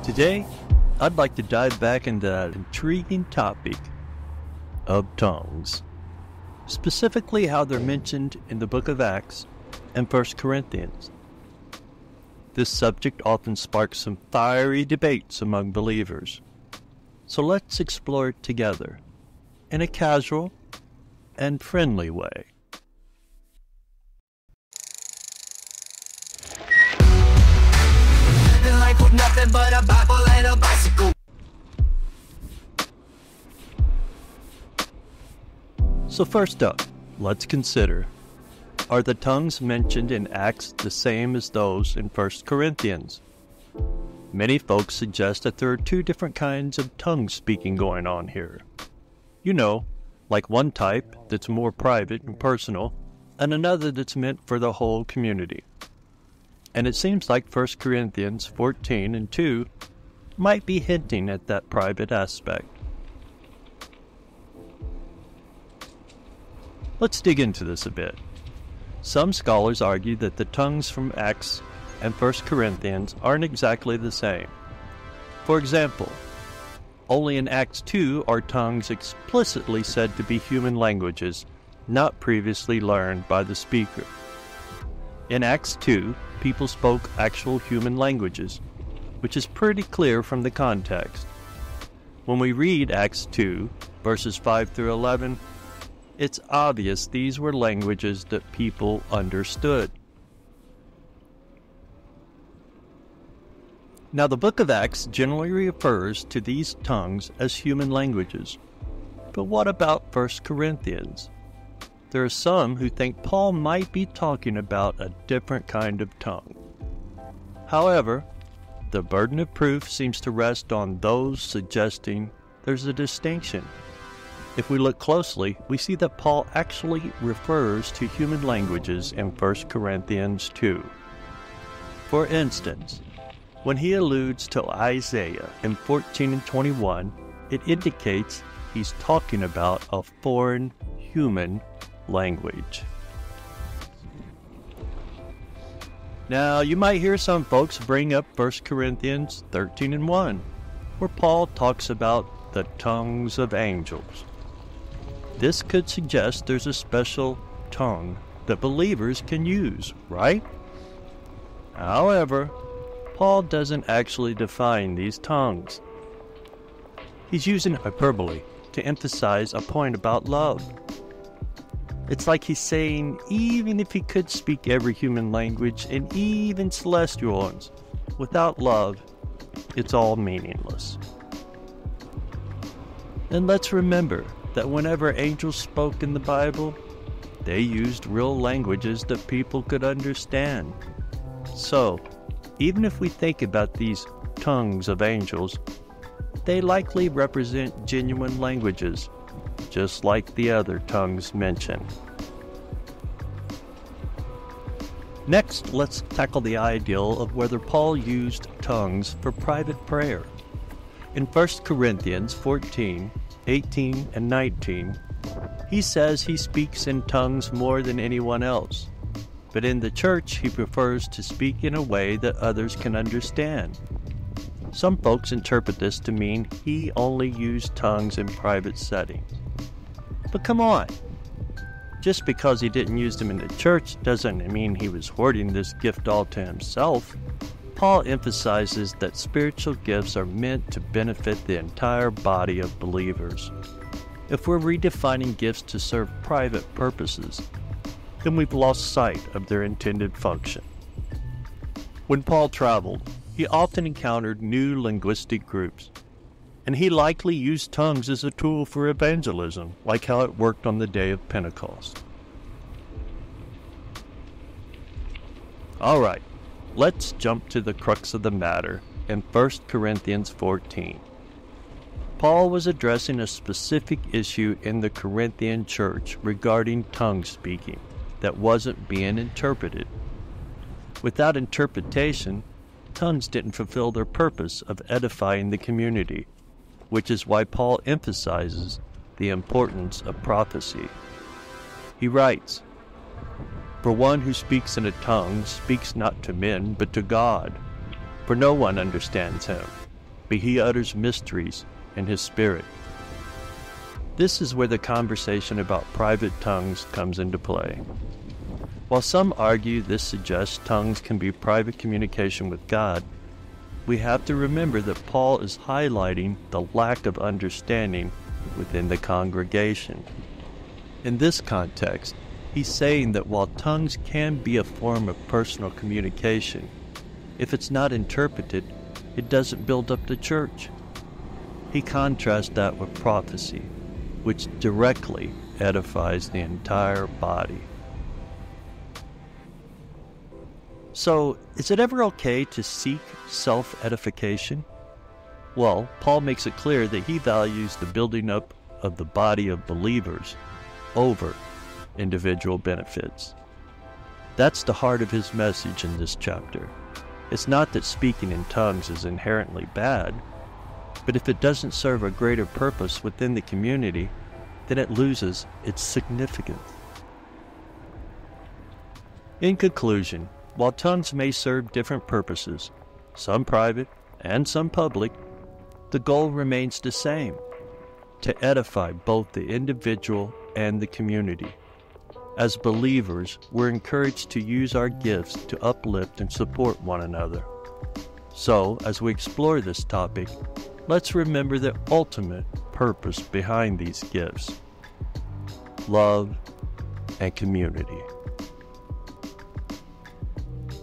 Today, I'd like to dive back into that intriguing topic of tongues, specifically how they're mentioned in the book of Acts and 1 Corinthians. This subject often sparks some fiery debates among believers, so let's explore it together in a casual and friendly way. Life with nothing but a Bible and a bicycle. So first up, let's consider, are the tongues mentioned in Acts the same as those in 1 Corinthians? Many folks suggest that there are two different kinds of tongue speaking going on here. You know, like one type that's more private and personal, and another that's meant for the whole community. And it seems like 1 Corinthians 14 and 2 might be hinting at that private aspect. Let's dig into this a bit. Some scholars argue that the tongues from Acts and 1 Corinthians aren't exactly the same. For example, only in Acts 2 are tongues explicitly said to be human languages, not previously learned by the speaker. In Acts 2, people spoke actual human languages, which is pretty clear from the context. When we read Acts 2, verses 5 through 11, it's obvious these were languages that people understood. Now, the book of Acts generally refers to these tongues as human languages. But what about 1 Corinthians? There are some who think Paul might be talking about a different kind of tongue. However, the burden of proof seems to rest on those suggesting there's a distinction. If we look closely, we see that Paul actually refers to human languages in 1 Corinthians 2. For instance, when he alludes to Isaiah in 14 and 21, it indicates he's talking about a foreign human language. Now, you might hear some folks bring up 1 Corinthians 13 and 1, where Paul talks about the tongues of angels. This could suggest there's a special tongue that believers can use, right? However, Paul doesn't actually define these tongues. He's using hyperbole to emphasize a point about love. It's like he's saying, even if he could speak every human language and even celestial ones, without love, it's all meaningless. And let's remember that whenever angels spoke in the Bible, they used real languages that people could understand. So, even if we think about these tongues of angels, they likely represent genuine languages, just like the other tongues mentioned. Next, let's tackle the ideal of whether Paul used tongues for private prayer. In 1 Corinthians 14, 18, and 19, he says he speaks in tongues more than anyone else, but in the church he prefers to speak in a way that others can understand. Some folks interpret this to mean he only used tongues in private settings. But come on! Just because he didn't use them in the church doesn't mean he was hoarding this gift all to himself. Paul emphasizes that spiritual gifts are meant to benefit the entire body of believers. If we're redefining gifts to serve private purposes, then we've lost sight of their intended function. When Paul traveled, he often encountered new linguistic groups, and he likely used tongues as a tool for evangelism, like how it worked on the day of Pentecost. All right, let's jump to the crux of the matter in 1 Corinthians 14. Paul was addressing a specific issue in the Corinthian church regarding tongue speaking that wasn't being interpreted. Without interpretation, tongues didn't fulfill their purpose of edifying the community, which is why Paul emphasizes the importance of prophecy. He writes, "For one who speaks in a tongue speaks not to men, but to God, for no one understands him. but he utters mysteries in his spirit. This is where the conversation about private tongues comes into play. While some argue this suggests tongues can be private communication with God, we have to remember that Paul is highlighting the lack of understanding within the congregation. In this context, he's saying that while tongues can be a form of personal communication, if it's not interpreted, it doesn't build up the church. He contrasts that with prophecy, which directly edifies the entire body. So, is it ever okay to seek self-edification? Well, Paul makes it clear that he values the building up of the body of believers over individual benefits. That's the heart of his message in this chapter. It's not that speaking in tongues is inherently bad, but if it doesn't serve a greater purpose within the community, then it loses its significance. In conclusion, while tongues may serve different purposes, some private and some public, the goal remains the same: to edify both the individual and the community. As believers, we're encouraged to use our gifts to uplift and support one another. So, as we explore this topic, let's remember the ultimate purpose behind these gifts: love and community.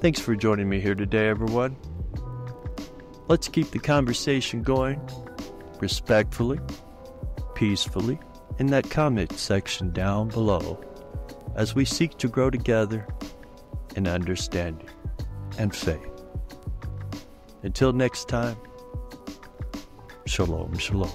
Thanks for joining me here today, everyone. Let's keep the conversation going respectfully, peacefully, in that comment section down below, as we seek to grow together in understanding and faith. Until next time, Shalom, Shalom.